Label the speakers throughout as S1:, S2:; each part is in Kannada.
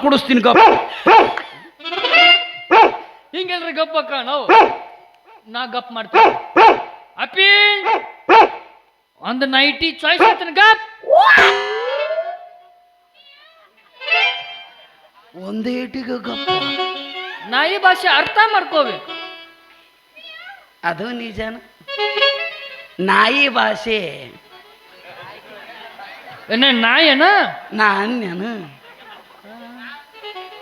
S1: ಕುಡಿಸ್ತೀನಿ ಗಪ್.
S2: ಹಿಂಗೆಲ್ರಿ ಗಪ್ ಅಕ್ಕ ನಾವು ನಾ ಗಪ್ ಮಾಡ್ತೀನಿ. ಅಪ್ಪಿ ಒಂದು ನೈಟಿ ಚಾಯ್ಸ್ ಆಯ್ತಾನ ಗಪ್.
S1: ಒಂದೇ ಇಟಿಗೆ ಗಪ್ಪ.
S2: ನಾಯಿ ಭಾಷೆ ಅರ್ಥ ಮಾಡ್ಕೋಬೇಕು.
S1: ಅದು ನಿಜಾನ. ನಾಯಿ ಭಾಷೆ
S2: ನಾಯನ
S1: ನಾನ್ಯನು.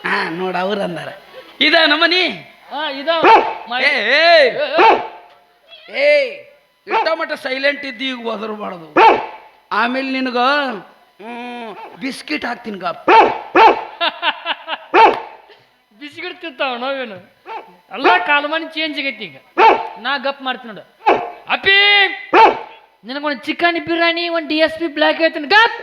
S1: ಹಾ ನೋಡ ಅವ್ರ ಅಂದಾರ ಇದ ನಮ್ಮನಿ. ಇಷ್ಟ ಮಟ್ಟ ಸೈಲೆಂಟ್ ಇದ್ದಿ ಈಗ ಒದರ್ಬಾರ್ದು. ಆಮೇಲೆ ನಿನಗ ಬಿಸ್ಕಿಟ್ ಹಾಕ್ತೀನಿ ಗಪ್.
S2: ಬಿಸ್ಕಿಟ್ ತಿಂತಾವ ನಾವೇನು ಎಲ್ಲ ಕಾಲಮಾನ ಚೇಂಜ್ ಆಗೈತಿ. ಈಗ ನಾ ಗಪ್ ಮಾಡ್ತೀನಿ ನೋಡು. ಅಪ್ಪಿ ನಿನಗೊಂದು ಚಿಕನ್ ಬಿರಿಯಾನಿ ಒಂದು DSP ಬ್ಲ್ಯಾಕ್ ಹೇಳ್ತೀನಿ ಗಪ್.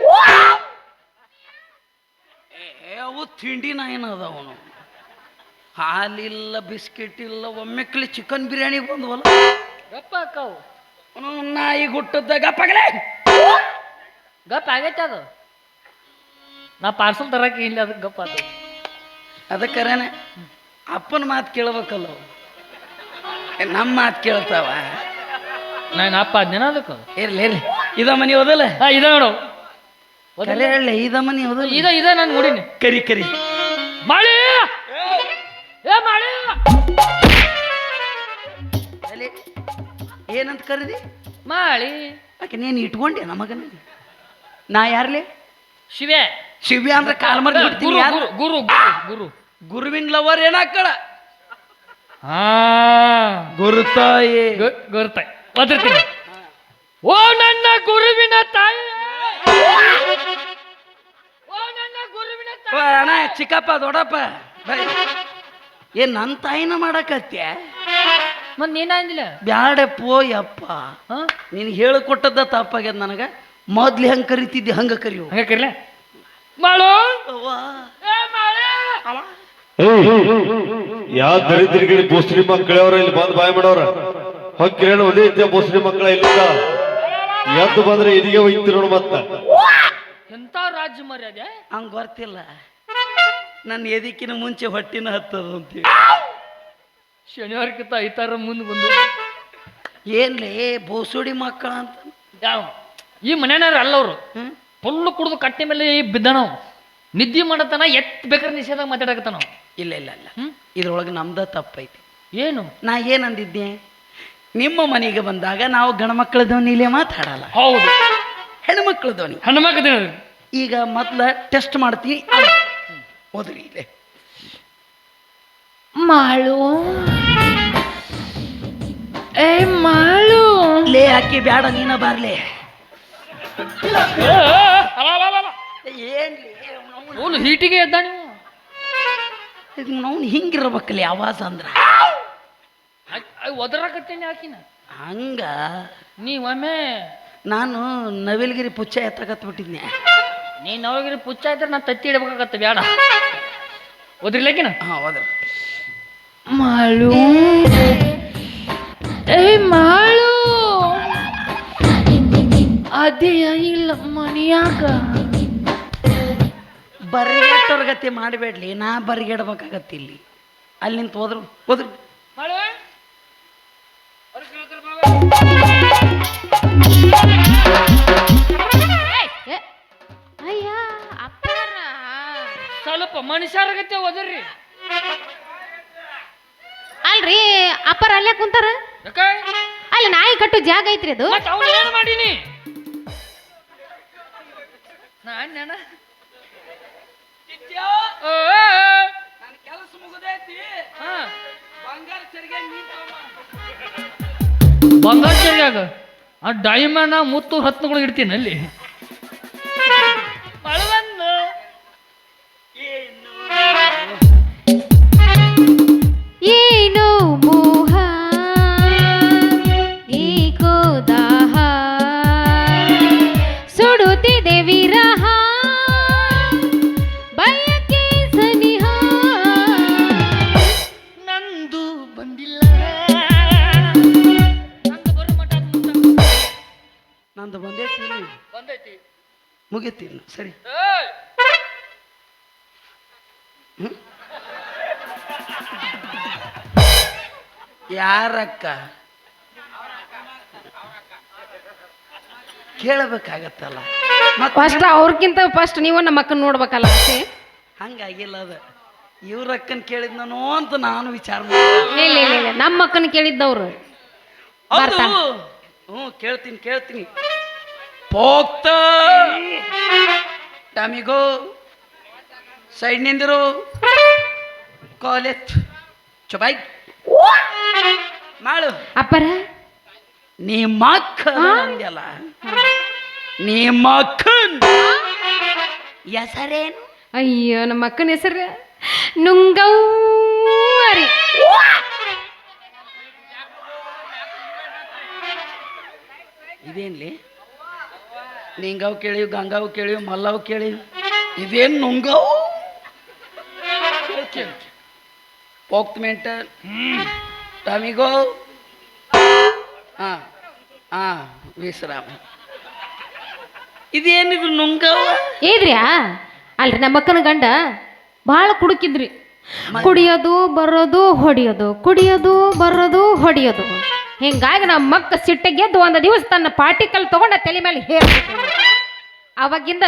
S1: ಅವು ತಿಂಡಿ ನಾಯಿನ ಅದಾವನು. ಹಾಲಿಲ್ಲ ಬಿಸ್ಕಿಟ್ ಇಲ್ಲ ಒಮ್ಮೆಕ್ಲಿ ಚಿಕನ್ ಬಿರಿಯಾನಿ ಬಂದ್ವಲ್ಲ
S2: ಗಪ್ಪ ಅಕ್ಕವು.
S1: ನಾಯಿ ಹುಟ್ಟದ ಗಪ್ಪಾಗಲೇ
S2: ಗಪ್ ಆಗೈತೆ ಅದು. ನಾ ಪಾರ್ಸಲ್ ತರಕ್ಕೆ ಇಲ್ಲ ಅದಕ್ಕೆ ಗಪ್ಪ ಅದು.
S1: ಅದಕ್ಕರೇನೆ ಅಪ್ಪನ ಮಾತು ಕೇಳ್ಬೇಕಲ್ಲ. ನಮ್ಮ ಮಾತು ಕೇಳ್ತಾವ.
S2: ನಾನು ಅಪ್ಪ ಅದ್ನೇನ ಅದಕ್ಕೆ
S1: ಇರ್ಲಿ ಇರ್ಲಿ. ಇದ ಮನಿ ಹೋದಲ್ಲ.
S2: ಇದ ನೋಡು
S1: ಹೇಳಿ ಇದ ಮನಿ ಹೋದಲ್ಲ.
S2: ಇದ ನಾನು ನೋಡಿನಿ.
S1: ಕರಿ ಕರಿ
S2: ಮಾಳಿ ಏ ಮಾಳಿ
S1: ಏನಂತ ಕರೀದಿ?
S2: ಮಾಳಿ.
S1: ಯಾಕೆ ನೀನು ಇಟ್ಕೊಂಡೆ ನಮಗನ. ನಾ ಯಾರ್ಲಿ?
S2: ಶಿವೆ.
S1: ಶಿವ್ಯ ಅಂದ್ರೆ ಕಾಲ್ಮರ್
S2: ಗುರು ಗುರು ಗುರು
S1: ಗುರುವಿನ ಲವರ್ ಏನಾಕಳ.
S2: ಹಾ
S1: ಗುರುತಾಯಿ
S2: ಗುರುತಾಯಿ ಒದರ್ತೀನಿ. ಓ ನನ್ನ ಗುರುವಿನ ತಾಯಿ. ಓ ನನ್ನ ಗುರುವಿನ ತಾಯಿ.
S1: ಅಣ್ಣ ಚಿಕ್ಕಪ್ಪ ದೊಡ್ಡಪ್ಪ ಏನ್ ನನ್ನ ತಾಯಿನ ಮಾಡಕತ್ಯ?
S2: ಮತ್ ನೀನ ಅಂದಿಲ್ಲ.
S1: ಬ್ಯಾಡಪ್ಪೋ ಯಪ್ಪ. ನೀನು ಹೇಳಿಕೊಟ್ಟದ್ದ ತಪ್ಪಾಗ್ಯದ ನನಗ. ಮೊದ್ಲು ಹೆಂಗ್ ಕರಿತಿದ್ದಿ ಹಂಗ ಕರಿಯೋ.
S2: ಹಂಗ ಕರಿಲ ಮಾಡು.
S3: ಯಾವ ದರಿದ್ರಿಗೆ ಬೋಸ್ರಿ ಮಕ್ಕಳವ್ರ ಇಲ್ಲಿ ಬಂದ್ ಬಾಯ್ ಮಾಡವ್ರ. ಹೊಕ್ಕಿರೇನು ಒಂದೇ ಇದ್ದ ಬೋಸ್ರಿ ಮಕ್ಕಳ ಇಲ್ಲಿಂದ ಎದ್ದು ಬಂದ್ರೆ ಇದೀಗ ಒಯ್ತಿ ನೋಡು. ಮತ್ತ
S2: ಎಂತ ರಾಜ್ಯ ಮರ್ಯಾದೆ
S1: ಹಂಗ ಗೊತ್ತಿಲ್ಲ. ನನ್ನ ಎದಕ್ಕಿನ ಮುಂಚೆ ಹೊಟ್ಟಿನ ಹತ್ತದ ಅಂತೀವಿ.
S2: ಶನಿವಾರಕ್ಕಿಂತ ಐತಾರ ಮುಂದೆ ಬಂದು
S1: ಏನ್ಲೇ ಬೋಸುಡಿ ಮಕ್ಕಳ ಅಂತ.
S2: ಯಾವ ಈ ಮನೆಯವ್ರು ಅಲ್ಲವ್ರು ಫುಲ್ಲು ಕುಡ್ದು ಕಟ್ಟೆ ಮೇಲೆ ಬಿದ್ದನವು. ನಿದ್ದೆ ಮಾಡತನ ಎತ್ ಬೇಕಾದ್ರೆ ನಿಷೇಧ ಮಾತಾಡಕತ್ತ ನಾವು.
S1: ಇಲ್ಲ ಇಲ್ಲ ಇಲ್ಲ ಇದ್ರೊಳಗೆ ನಮ್ದ ತಪ್ಪೈತಿ.
S2: ಏನು?
S1: ನಾ ಏನಂದಿದ್ದೆ? ನಿಮ್ಮ ಮನೆಗೆ ಬಂದಾಗ ನಾವು ಗಣಮಕ್ಕಳ ಧ್ವನಿಲೇ ಮಾತಾಡಲ್ಲ.
S2: ಹೌದು
S1: ಹೆಣ್ಮಕ್ಳ ಧ್ವನಿ.
S2: ಹೆಣ್ಮಕ್ಳ
S1: ಈಗ ಮೊದ್ಲ ಟೆಸ್ಟ್ ಮಾಡ್ತೀನಿ. ಓದ್ರಿ ಇಲ್ಲೇ
S2: ಮಾಳು. ಏ ಮಾಳು
S1: ಲೇ ಹಾಕಿ ಬ್ಯಾಡ ನೀನ ಬಾರ್ಲೆ. ಏನ್ಲಿ
S2: ಅವನು ಹೀಟಿಗೆ ಎದ್ದ ನೀವು.
S1: ನಾವು ಹಿಂಗಿರ್ಬೇಕಲ್ಲಿ ಆವಾಜ ಅಂದ್ರ.
S2: ಒದರಾಕತ್ತೇನೆ ಹಾಕಿನ
S1: ಹಂಗ.
S2: ನೀವೊಮ್ಮೆ
S1: ನಾನು ನವಿಲ್ಗಿರಿ ಪುಚ್ಚ ಎತ್ತಕತ್ಬಿಟ್ಟಿದ್ನೆ.
S2: ನೀ ನವಗಿರಿ ಪುಚ್ಚ ಇದ್ರೆ ನಾ ತತ್ತಿ ಇಡ್ಬೇಕಾಗತ್ತೆ. ಬ್ಯಾಡ ಓದ್ರಿಲೇಕಿನ.
S1: ಹಾ ಓದ್ರ.
S2: ಮಾಳು ಏ ಮಾಳು ಅದೇ ಇಲ್ಲ ಮನಿಯಾಗ.
S1: ಬರಿಗೆಟ್ಟವ್ರಗತಿ ಮಾಡಬೇಡ್ಲಿ. ನಾ ಬರಿಗೆಡ್ಬೇಕಾಗತ್ತೆ ಇಲ್ಲಿ. ಅಲ್ಲಿ ನಿಂತು ಹೋದ್ರು ಹೋದ್ರು.
S2: ಸ್ವಲ್ಪ ಮನುಷ್ಯರಾಗತ್ತೆ ಓದ್ರಿ.
S4: ಅಲ್ರಿ ಅಪ್ಪರ ಅಲ್ಲೇ ಕುಂತಾರ. ಅಲ್ಲಿ ನಾಯಿ ಕಟ್ಟು ಜಾಗ ಐತ್ರಿ ಅದು.
S2: ಏನು ಮಾಡೀನಿ ನಾನ
S1: ಕೆಲಸ ಮುಗಿದೈತಿ.
S2: ಬಂಗಾರ ಚರ್ಯಾಗ ಆ ಡೈಮಂಡ್ ಮುತ್ತು ರತ್ನಗಳು ಇಡ್ತೀನಿ ಅಲ್ಲಿ.
S4: ಏನು ಮೋಹ ಏಕೋ ದಾಹ ಸುಡುತ್ತಿದೆ ವಿರಹ ಬಯಕೆ ಸನಿಹ.
S2: ನಂದು ಬಂದಿಲ್ಲ.
S1: ನಂದು ಬಂದೈತಿ ಇಲ್ಲಿ.
S2: ಬಂದೈತಿ
S1: ಮುಗಿತಿಲ್ಲ. ಸರಿ ಯಾರಕ್ಕ ಕೇಳಬೇಕಾಗತ್ತಲ್ಲ ಮತ್ತೆ
S4: ಫಸ್ಟ್ ಅವ್ರಕ್ಕಿಂತ ಫಸ್ಟ್ ನೀವು ನಮ್ಮ ಅಕ್ಕನ ನೋಡ್ಬೇಕಲ್ಲ ಆಸೆ.
S1: ಹಂಗಾಗಿಲ್ಲ ಅದು ಇವ್ರ ಅಕ್ಕನ್ ಕೇಳಿದ್ನೋ ಅಂತ ನಾನು ವಿಚಾರ ಮಾಡಿ
S4: ಇಲ್ಲ ಇಲ್ಲ ಇಲ್ಲ ನಮ್ಮ ಅಕ್ಕನ ಕೇಳಿದ್ದವ್ರು
S1: ಹೌದು
S4: ಬರ್ತಾನ.
S1: ಕೇಳ್ತೀನಿ ಪೋಕ್ತ ಟಮಿಗೋ ಸೈಡ್ ನಿಂದಿರು ಕಾಲೇಜ್ ಚೊಬಾಯ್ ಮಾಡು
S4: ಅಪ್ಪರ
S1: ನಿಮ್ಮ ಅಕ್ಕನ ಅಂದ್ಯಲ್ಲ ನಿಮ್ಮ ಅಕ್ಕನ್ ಹೆಸರೇನು
S4: ಅಯ್ಯೋ ನಮ್ಮ ಅಕ್ಕನ ಹೆಸರು ನುಂಗವ್ವರಿ.
S1: ಇದೇನ್ಲಿ ನಿಂಗಾವ್ ಕೇಳಿವ್ ಗಂಗಾವ್ ಕೇಳಿವ್ ಮಲ್ಲವ್ ಕೇಳಿವ್ ಇದೇನ್ ನುಂಗಾವ್ ಹೋಗ್ತಮೆಂಟ ಟಮಿಗೋ ಹಾ ವಿಶ್ರಾಮ ಇದೇನಿದು ನುಂಗಾವ
S4: ಏದ್ರ್ಯಾ ಅಲ್ರಿ ನಮ್ಮ ಅಕ್ಕನ ಗಂಡ ಭಾಳ ಕುಡುಕಿದ್ರಿ. ಕುಡಿಯೋದು ಬರೋದು ಹೊಡಿಯೋದು ಕುಡಿಯೋದು ಬರೋದು ಹೊಡಿಯೋದು. ಹಿಂಗಾಗಿ ನಮ್ಮ ಅಕ್ಕ ಸಿಟ್ಟಿಗೆದ್ದು ಒಂದು ದಿವಸ ತನ್ನ ಪಾರ್ಟಿಕಲ್ ತಗೊಂಡ ತಲೆ ಮೇಲೆ ಹೇರ್ಬಿಟ್ಟು ಅವಾಗಿಂದ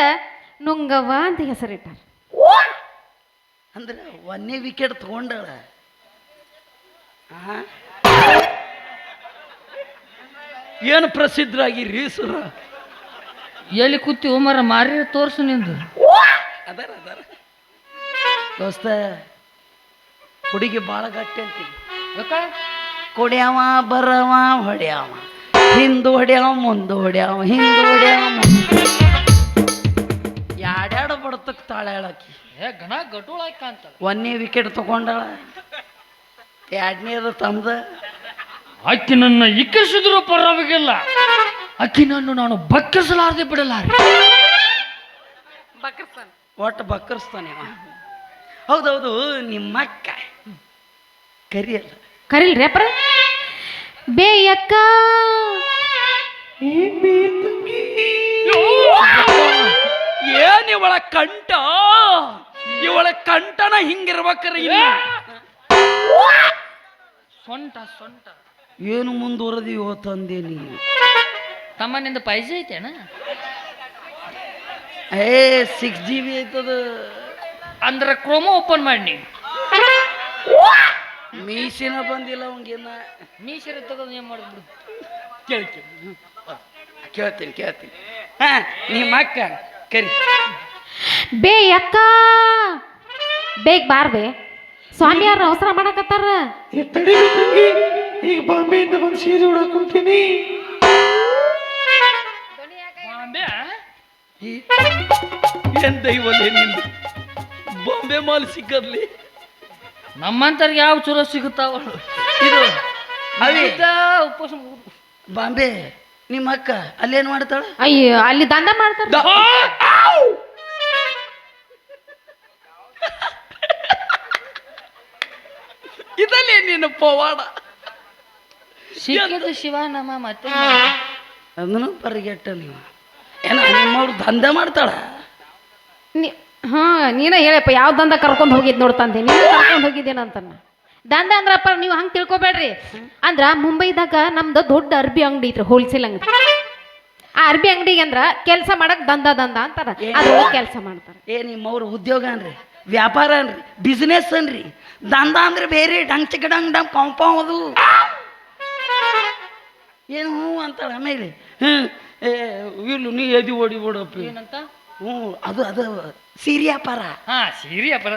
S4: ನುಂಗವ್ವ ಅಂತ ಹೆಸರಿಟ್ಟಾರ.
S1: ಅಂದ್ರೆ ಒಂದೇ ವಿಕೆಟ್ ತಗೊಂಡಳ ಏನು ಪ್ರಸಿದ್ಧರಾಗಿರಿ ಸುರ
S2: ಎಲ್ಲಿ ಕೂತಿ ಮರ ಮಾರಿ ತೋರ್ಸು ನಿಂದು.
S1: ಅದಾರ ದೋಸ್ತ ಹುಡುಗಿ ಭಾಳ ಗಟ್ಟಿ ಅಂತೀನಿ. ಕೊಡ್ಯಾವ ಬರವ ಹೊಡ್ಯಾವ ಹಿಂದು ಹೊಡ್ಯಾವ ಮುಂದೆ ಹೊಡ್ಯಾವ ಹಿಂದು ಹೊಡ್ಯಾವ ಯಾಡ್ಯಾಡ ಬಡತಕ್ ತಾಳ ಹೇಳಾಕಿ
S2: ಗಣ ಗಟುಳಾಕ ಅಂತ
S1: ಒಂದೇ ವಿಕೆಟ್ ತಗೊಂಡಳ ಎರಡನೇದು ತಮ್ದ
S2: ಅಕ್ಕಿ ನನ್ನ ಇಕ್ಕಿಸಿದ್ರು ಪರವಾಗಿಲ್ಲ, ಅಕ್ಕಿ ನಾನು ಬಕ್ಕಿಸಲಾರದೆ ಬಿಡಲಾರೆ.
S1: ಒಟ್ಟು ಬಕ್ಕರ್ಸ್ತಾನೆ ಅವ. ಹೌದೌದು ನಿಮ್ಮ ಅಕ್ಕ ಕರಿಯಲ್ಲ
S4: ಕರಿಲ್ರಿ ಅಪ್ಪರ ಬೇಯಕ್ಕ
S1: ಏನ್ ಇವಳ ಕಂಠ ಇವಳ ಕಂಠನ ಹಿಂಗಿರ್ಬೇಕ್ರಿ ಇನ್ನು
S2: ಸೊಂಟ ಸೊಂಟ
S1: ಏನು ಮುಂದುವರೆದಿವೋ ತಂದೆ ನೀನು
S2: ತಮ್ಮ ನಿಂದ ಪೈಸೆ ಐತೇನ?
S1: 6 GB ಐತದ
S2: ಅಂದ್ರ ಕ್ರೋಮ ಓಪನ್ ಮಾಡಿ
S1: ಮೀಸಿನ ಬಂದಿಲ್ಲ ಅವಂಗೇನ
S2: ಮೀಸರ ತಗೋದು ಏನ್ ಮಾಡಿದ್ಬಿಡು.
S1: ಕೇಳ್ತೀನಿ ಹಾ ನಿಮ್ಮ ಅಕ್ಕ ಕರಿ
S4: ಬೇಯಕ್ಕ ಬೇಗ ಬಾರ್ಬೆ ಸ್ವಾಮಿಯಾರ ಅವಸರ ಮಾಡಕತ್ತಾರ.
S3: ಈಗ ಬಾಂಬೆಯಿಂದ ಬಂದು ಸೀರೆ ಉಡಾಕೊಂತೀನಿ.
S1: ಏನ್ ದೈವಲೇ ನಿಂದು ಬಾಂಬೆ ಮಾಲ್ ಸಿಕ್ಕರ್ಲಿ
S2: ನಮ್ಮಂತರ್ಗೆ ಯಾವ ಚಲೋ ಸಿಗುತ್ತಾವ
S1: ಇದು ಅವಿ
S2: ಉಪವಾಸ
S1: ಬಾಂಬೆ ನಿಮ್ಮ ಅಕ್ಕ ಅಲ್ಲೇನ್ ಮಾಡ್ತಾಳ?
S4: ಅಯ್ಯೋ ಅಲ್ಲಿ ದಂಧ ಮಾಡ್ತಾರ.
S1: ಇದಲ್ಲೇ ನಿನ್ನ ಪವಾಡ
S2: ಸಿಕ್ಕಿದ್ದು ಶಿವ ನಮ್ಮ ಮತ್ತೆ
S1: ಅದನ್ನು ಪರಿಗೆಟ್ಟ ನೀವು ಏನ ನಿಮ್ಮವ್ರು ದಂಧೆ ಮಾಡ್ತಾಳ?
S4: ಹಾ ನೀನ ಹೇಳಪ್ಪ ಯಾವ ದಂಧ ಕರ್ಕೊಂಡು ಹೋಗಿದ್ ನೋಡ್ತಂದೆ ನೀನು ಕರ್ಕೊಂಡು ಹೋಗಿದ್ದೇನಂತನ್ನ. ದಂಧ ಅಂದ್ರಪ್ಪ ನೀವು ಹಂಗೆ ತಿಳ್ಕೊಬೇಡ್ರಿ. ಅಂದ್ರ ಮುಂಬೈದಾಗ ನಮ್ದು ದೊಡ್ಡ ಅರ್ಬಿ ಅಂಗಡಿ ಐತ್ರಿ, ಹೋಲ್ಸೇಲ್ ಅಂಗಡಿ. ಆ ಅರ್ಬಿ ಅಂಗಡಿಗೆ ಅಂದ್ರ ಕೆಲಸ ಮಾಡಕ್ ದಂಧ ಅಂತಾರ, ಅದ್ರೊಳಗೆ ಕೆಲಸ ಮಾಡ್ತಾರ.
S1: ನಿಮ್ಮವ್ರ ಉದ್ಯೋಗ ಅನ್ರಿ, ವ್ಯಾಪಾರ ಅನ್ರಿ, ಬಿಸ್ನೆಸ್ ಅನ್ರಿ. ದಂಧ ಅಂದ್ರೆ ಬೇರೆ ಡಂಗ್ ಚಿಕ್ಕ ಡಂಗ್ ಕಾಂಪಾವ್ ಅದು ಏನು ಹ್ಞೂ ಅಂತಾಳ. ಆಮೇಲೆ ಇಲ್ಲು ನೀ ಎದಿ ಓಡಿಬಿಡಪ್ಪ
S2: ಏನಂತ
S1: ಅದು ಸೀರೆ ವ್ಯಾಪಾರ.
S2: ಹಾ ಸೀರೆ ವ್ಯಾಪಾರ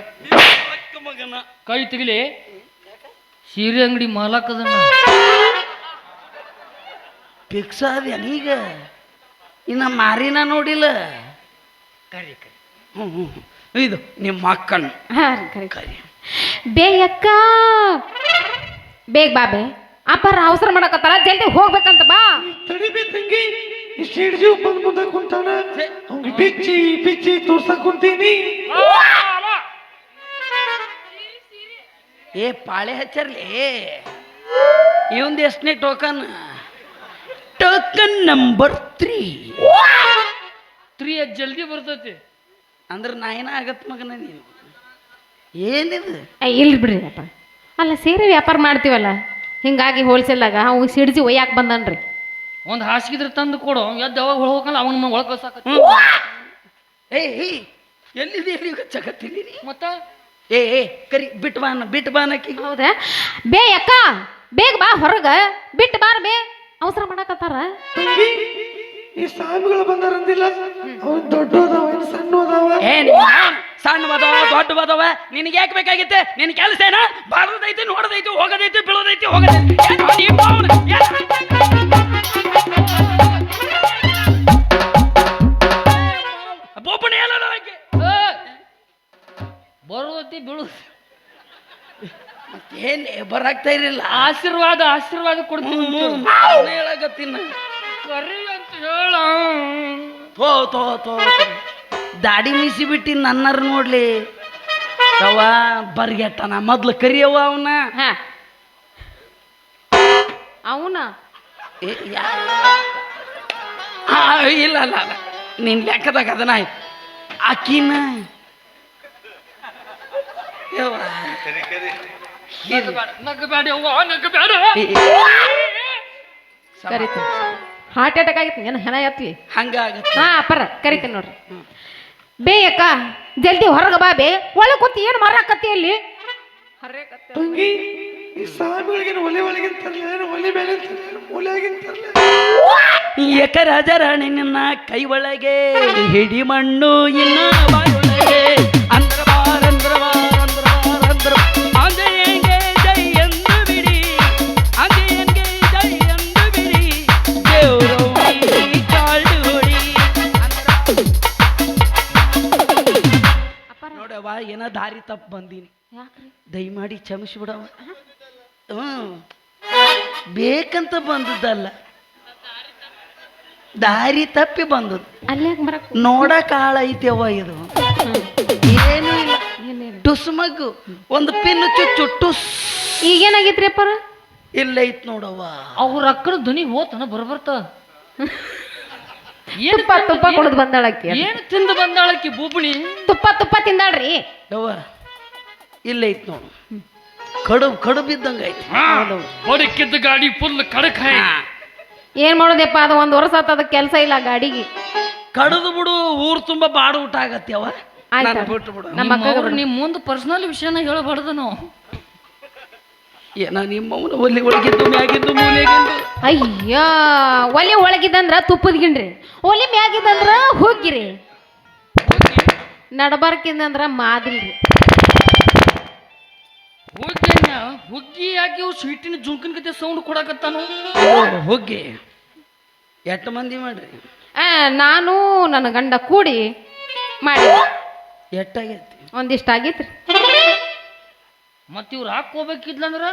S1: ಮಗನ
S2: ಕೈ ತೆಗಿಲಿ ಸೀರೆ ಅಂಗಡಿ ಮಾಲಕದನ್ನ
S1: ಫಿಕ್ಸ್ ಅದೇನೀಗ ಇನ್ನ ಮಾರಿನ ನೋಡಿಲ್ಲ.
S2: ಕರಿ
S1: ಹ್ಞೂ ಇದು ನಿಮ್ಮ ಅಕ್ಕನ
S4: ಹಾ ಕರಿ ಬೇಯಕ್ಕ ಬೇಗ ಬಾಬೆ ಅಪ್ಪರ ಅವಸರ ಮಾಡಕತ್ತಾರ, ಜಲ್ದಿ ಹೋಗ್ಬೇಕಂತ ಬಾ.
S3: ತಡಿಬೇ ತಂಗಿ ಇಷ್ಟು ಜೀವ ಬಂದು ಮುಂದೆ ಕುಂತಾನ, ಅವ್ನಿಗೆ ಬಿಚ್ಚಿ ತೋರ್ಸಕ್ ಕುಂತೀನಿ.
S1: ಏ ಪಾಳೆ ಹಚ್ಚರ್ಲಿ ಇವಂದು ಎಷ್ಟನೇ ಟೋಕನ್? ಟೋಕನ್ ನಂಬರ್ 3
S2: 3 ಜಲ್ದಿ ಬರ್ತೈತಿ
S1: ಅಂದ್ರೆ ನಾಯಿನ ಆಗತ್ ಮಗನ ನೀನು. ಏನಿದು
S4: ಇಲ್ರಿ ಬಿಡ್ರಿ ಅಪ್ಪ. ಅಲ್ಲ ಸೀರೆ ವ್ಯಾಪಾರ ಮಾಡ್ತೀವಲ್ಲ, ಹಿಂಗಾಗಿ ಹೋಲ್ಸೇಲ್ದಾಗ ಅವ್ ಸಿಡ್ಜಿ ಒಯ್ಯಾಕ ಬಂದನ್ರಿ.
S2: ಒಂದು ಹಾಸಿಗಿದ್ರೆ ತಂದು ಕೊಡು, ಎದ್ದು ಯಾವಾಗ ಹೋಗಲ್ಲ ಅವನ ಒಳಗೆ ಕಳ್ಸಾಕ.
S1: ಏ ಎಲ್ಲಿದೆ ಎಲ್ಲಿ ಚಕತ್ತೀನಿ
S2: ಮತ್ತ
S1: ಏ ಕರಿ ಬಿಟ್ಟು ಬಾನಕಿ.
S4: ಹೌದಾ? ಬೇ ಅಕ್ಕ, ಬೇಗ ಬಾ ಹೊರಗ, ಬಿಟ್ಟು ಬಾರ ಬೇ, ಅವಸರ ಮಾಡಕತ್ತಾರ.
S3: ಈ ಸ್ವಾಮಿಗಳು ಬಂದಾರಂದಿಲ್ಲ, ಅವ್ನು ದೊಡ್ಡದವ ಸಣ್ಣದವ.
S1: ಸಣ್ಣವದವ ದೊಡ್ಡವದವ ನಿನಗೆ ಯಾಕೆ ಬೇಕಾಗಿತ್ತೆ? ನಿನ್ ಕೆಲಸ ಏನ? ಬಾರದೈತಿ, ನೋಡದೈತಿ, ಹೋಗದೈತಿ, ಬೀಳೋದೈತಿ, ಹೋಗದೈತಿ. ಬೋಪಣಿ ಎಲ್ಲ
S2: ಬರೋದೈತಿ ಬೀಳು.
S1: ಏನ್ ಬರಾಕ್ತಾ ಇರಲಿಲ್ಲ.
S2: ಆಶೀರ್ವಾದ ಕೊಡ್ತೀನಿ
S1: ಹೇಳಕತ್ತಿನ
S2: ಕರಿ ಅಂತ ಹೇಳ.
S1: ತೋ ದಾಡಿ ಮೀಸಿ ಬಿಟ್ಟಿ ನನ್ನರ್ ನೋಡ್ಲಿ ಯವ್ವ ಬರ್ಗೆಟ್ಟನ ಮೊದ್ಲು ಕರಿಯವ್ವ ಅವನ.
S4: ಅವನ
S1: ಇಲ್ಲ ನಿನ್ ಲೆಕ್ಕದಾಗ ಅದನ್ನ ಆಕಿನ
S4: ಕರಿತೀನಿ. ಹಾರ್ಟ್ ಅಟ್ಯಾಕ್ ಆಗಿತ್ತು ಏನು ಹೆಣ ಎತ್ಲಿ
S1: ಹಂಗಾಗತ್ತೆ.
S4: ಹಾ ಅಪ್ಪರ ಕರಿತೀನಿ ನೋಡ್ರಿ. ಬೇ ಅಕ್ಕ ಜಲ್ದಿ ಹೊರಗ ಬಾ ಬೇ. ಒಳಗೆ ಕೂತಿ ಏನು ಮಾರಾಕತ್ತಿ ಅಲ್ಲಿ?
S3: ತಂಗಿ ಈ ಸ್ವಾಮಿಗಳಿಗೇನು ಒಲೆ ಒಳಗಿಂತಾರಲ್ಲ, ಒಲೆ ಮೇಲೆ ಮೂಲೆಯಾಗಿಂತಾರಲ್ಲ.
S1: ಏಕ ರಾಜರಾಣಿ ನಿನ್ನ ಕೈ ಒಳಗೆ ಹಿಡಿ ಮಣ್ಣು ಇನ್ನ ಬಾಯೊಳಗೆ ಅಂದ್ರ ಬಾರ ಅಂಜಯ್ಯಂಗೆ ಜೈ ಎಂದು ಬಿಡಿ, ಅಂಜಯ್ಯಂಗೆ ಜೈ ಎಂದು ಬಿಡಿ, ದೇವ್ರವ್ವಿ ಕಾಲ್ಡು ಹೊಡಿ. ನೋಡವ್ವ ಏನ ದಾರಿ ತಪ್ಪು ಬಂದೀನಿ, ದಯಮಾಡಿ ಕ್ಷಮಿಸ್ಬಿಡವ. ಬೇಕಂತ ಬಂದದ್ದಲ್ಲ, ದಾರಿ ತಪ್ಪಿ ಬಂದದ್ದು. ನೋಡಕ್ ಹಾಳ ಐತೆವ್ವ ಇದು, ಏನು ಇಲ್ಲ. ಟುಸ್ ಮಗ್ಗು ಒಂದು ಪಿನ್ ಚುಚ್ಚು ಟುಸ್.
S4: ಈಗೇನಾಗಿತ್ರಿ ಅಪ್ಪರ?
S1: ಇಲ್ಲ ಐತ್ ನೋಡವ್ವ.
S2: ಅವ್ರ ಅಕ್ಕನ ಧ್ವನಿ ಹೋತನ ಬರ್ಬರ್ತ.
S4: ತುಪ್ಪ ಕುಡಿದು ಬಂದಾಳಕ್ಕಿ.
S2: ಏನು ತಿಂದು ಬಂದಾಳಕ್ಕಿ ಬೂಬಳಿ?
S4: ತುಪ್ಪ ತಿಂದಾಳ್ರಿ
S1: ಯವ್ವ. ಇಲ್ಲ ಐತ್ ನೋಡು, ಕಡು ಬಿದ್ದಂಗ ಐತಿ.
S2: ಹೊಡಕ್ಕಿದ್ದ ಗಾಡಿ ಫುಲ್ ಕಡಕ್.
S4: ಏನ್ ಮಾಡೋದಪ್ಪ, ಅದು 1 ವರ್ಷ ಆತ, ಅದಕ್ಕೆ ಕೆಲಸ ಇಲ್ಲ ಗಾಡಿಗೆ.
S1: ಕಡದು ಬಿಡು, ಊರ್ ತುಂಬಾ ಬಾಡ ಊಟ ಆಗತ್ತವ. ಬಿಟ್ಟು ಬಿಡು.
S2: ನಿಮ್ ಮುಂದೆ ಪರ್ಸನಲ್ ವಿಷಯನ ಹೇಳಬಾರ್ದು ನಾವು.
S1: ಏನ ನಿಮ್ಮವನ ಒಲಿ ಒಳಗಿದ್ದು ಮ್ಯಾಗಿದ್ದು ಮೂಲೆಗಿದ್ದು.
S4: ಅಯ್ಯ, ಒಲಿ ಒಳಗಿದ್ದಂದ್ರ ತುಪ್ಪದ ಗಿಣ್ರಿ, ಒಲಿ ಮ್ಯಾಗಿದ್ದಂದ್ರ ಹೋಗಿರಿ, ನಡಬಾರ್ಕಿಂದಂದ್ರ ಮಾದಿಲ್ರಿ.
S2: ಹುಗ್ಗಿ ಯಾಕೆ ಸ್ವೀಟಿನ ಜುಂಕನ್ ಕತೆ ಸೌಂಡ್ ಕೊಡಕತ್ತಾನು?
S1: ಹುಗ್ಗಿ ಎಷ್ಟು ಮಂದಿ ಮಾಡ್ರಿ?
S4: ನಾನು ನನ್ನ ಗಂಡ ಕೂಡಿ ಮಾಡಿ.
S1: ಎಷ್ಟಾಗೈತಿ?
S4: ಒಂದಿಷ್ಟ ಆಗೈತ್ರಿ.
S2: ಮತ್ತ ಇವ್ರು ಹಾಕೋಬೇಕಿದ್ಲಂದ್ರ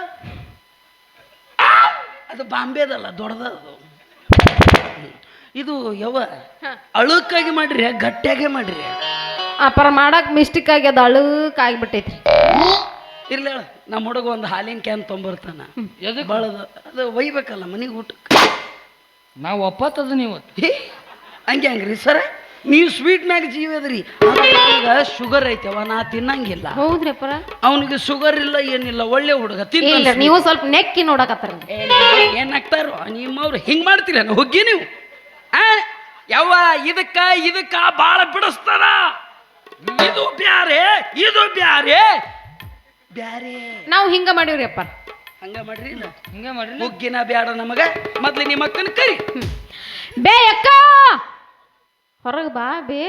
S1: ಅದು ಬಾಂಬೆದಲ್ಲ, ದೊಡ್ಡದದು. ಇದು ಯವ್ವ ಅಳುಕಾಗಿ ಮಾಡ್ರಿ, ಗಟ್ಟಿಯಾಗೆ ಮಾಡ್ರಿ.
S4: ಅಪ್ಪರ ಮಾಡಕ್ ಮಿಸ್ಟೇಕ್ ಆಗ್ಯದ, ಅಳುಕ್ ಆಗಿಬಿಟ್ಟೈತ್ರಿ.
S1: ಇರ್ಲ ನಮ್ಮ ಹುಡುಗ ಒಂದು ಹಾಲಿನ ಕ್ಯಾನ್ ತೊಂಬರ್ತಾನ. ಬಳದ ಅದು ಒಯ್ಬೇಕಲ್ಲ ಮನೆಗೆ ಊಟಕ್ಕೆ.
S2: ನಾವು ಒಪ್ಪತ್ತದ ನೀವು
S1: ಹಂಗ್ರಿ ಸರ, ನೀವು ಸ್ವೀಟ್ ಮ್ಯಾಗ ಜೀವ ಅದ್ರಿ. ಈಗ ಶುಗರ್ ಐತವ, ನಾ ತಿನ್ನಂಗಿಲ್ಲ.
S4: ಹೌದ್ರಿ ಅಪ್ಪರ,
S1: ಅವನಿಗೆ ಶುಗರ್ ಇಲ್ಲ ಏನಿಲ್ಲ, ಒಳ್ಳೆ ಹುಡುಗ
S4: ಇಲ್ಲ. ನೀವು ಸ್ವಲ್ಪ ನೆಕ್ಕಿ ನೋಡಕತ್ತಾರ.
S1: ಏನ್ ಆಗ್ತಾರೋ ನಿಮ್ಮವ್ರು ಹಿಂಗ್ ಮಾಡ್ತೀರ ಹುಗ್ಗಿ ನೀವು. ಯವ್ವ ಇದಕ್ಕ ಬಾಳ ಬಿಡಿಸ್ತಾರ. ಇದು ಬ್ಯಾರೆ, ಇದು ಬ್ಯಾರೆ ಬ್ಯಾರೆ.
S4: ನಾವು ಹಿಂಗ ಮಾಡಿವ್ರಿ ಅಪ್ಪ.
S1: ಹಂಗ ಮಾಡ್ರಿ,
S2: ಹಿಂಗ ಮಾಡ್ರಿ.
S1: ಹುಗ್ಗಿನ ಬ್ಯಾಡ ನಮಗ. ಮೊದ್ಲು ನಿಮ್ಮ ಅಕ್ಕನ ಕರಿ.
S4: ಬೇ ಅಕ್ಕ ಹೊರಗೆ ಬಾ ಬೇ.